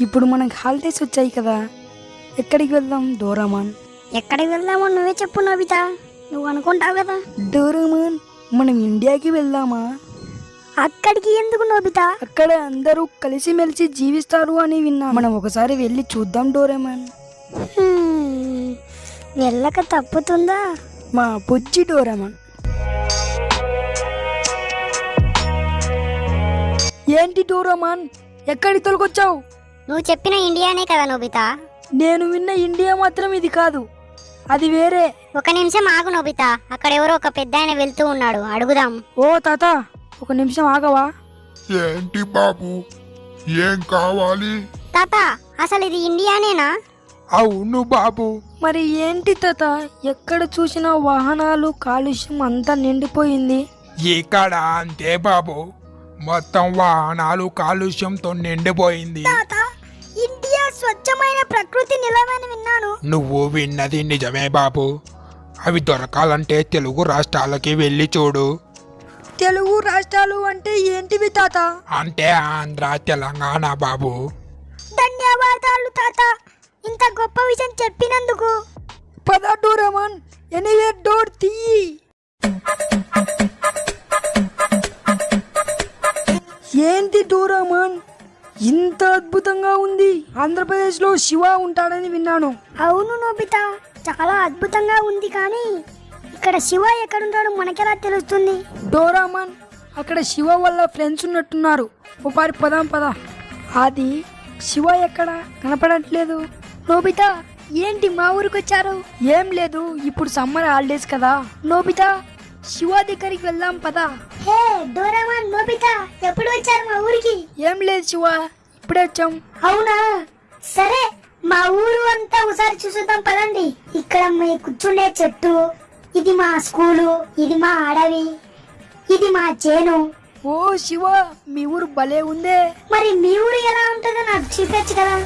ఇప్పుడు మనకి హాలిడేస్ వచ్చాయి కదా, ఎక్కడికి వెళ్దాం డోరామాన్? ఎక్కడికి వెళ్దామో నువ్వే చెప్పు నోబితా, నువ్వు అనుకుంటావు కదా. డోరామాన్, మనం ఇండియాకి వెళ్దామా? అక్కడికి ఎందుకు నోబితా? అక్కడ అందరూ కలిసిమెలిసి జీవిస్తారు అని విన్నా. మనం ఒకసారి వెళ్ళి చూద్దాం డోరామాన్. వెళ్ళక తప్పుతుందా? మా బుజ్జి డోరామాన్. ఏంటి డోరామాన్, ఎక్కడికి తొలగొచ్చావు? నువ్వు చెప్పిన ఇండియానే కదా నోబితా. నేను విన్న ఇండియా మాత్రం ఇది కాదు, అది వేరే. ఒక నిమిషం ఆగు నోబితా, అక్కడ ఎవరో ఒక పెద్ద ఆయన వెళ్తూ ఉన్నాడు, అడుగుదాం. ఓ తాత, ఒక నిమిషం ఆగవా? ఏంటి బాబు, ఏం కావాలి? తాత, అసలు ఇది ఇండియానేనా? అవును బాబు. మరి ఏంటి తాత, ఎక్కడ చూసినా వాహనాలు, కాలుష్యం అంతా నిండిపోయింది. ఇక్కడ అంతే బాబు, మొత్తం వాహనాలు కాలుష్యంతో నిండిపోయింది. తాత, ఇండియా స్వచ్ఛమైన ప్రకృతి నిలవని విన్నాను. నువ్వు విన్నది నిజమే బాబు. అవి దొరకాలంటే తెలుగు రాష్ట్రాలకి వెళ్ళి చూడు. తెలుగు రాష్ట్రాలు అంటే ఏంటివి తాత? అంటే ఆంధ్ర, తెలంగాణ బాబు. ధన్యవాదాలు తాత, ఇంత గొప్ప విషయం చెప్పినందుకు. పద డోరామాన్, ఎనీవేర్ డోర్ తీయి. ఏంటి డోరామాన్, ఇంత అద్భుతంగా ఉంది. ఆంధ్రప్రదేశ్లో శివ ఉంటాడని విన్నాను. అవును నోబితా, చాలా అద్భుతంగా ఉంది, కానీ ఇక్కడ శివ ఎక్కడుంటాడో మనకెలా తెలుస్తుంది? డోరామాన్, అక్కడ శివ వాళ్ళ ఫ్రెండ్స్ ఉన్నట్టున్నారు. ఒకసారి పదాం పద. అది శివ ఎక్కడ కనపడట్లేదు. నోబితా, ఏంటి మా ఊరికి వచ్చారు? ఏం లేదు, ఇప్పుడు సమ్మర్ హాలిడేస్ కదా. నోబితా, శివ దగ్గరికి వెళ్దాం పదా. హే డోరామాన్, నోబితా ఎప్పుడు వచ్చారు మా ఊరికి? ఏం లేదు శివ, ఇప్పుడే వచ్చాం. అవునా, సరే మా ఊరు అంతా ఒకసారి చూసుద్దాం పదండి. ఇక్కడ మీ కూర్చుండే చెట్టు, ఇది మా స్కూలు, ఇది మా అడవి, ఇది మా చేను. ఓ శివ, మీ ఊరు భలే ఉందే. మరి మీ ఊరు ఎలా ఉంటుందో నాకు చూపించు కదా.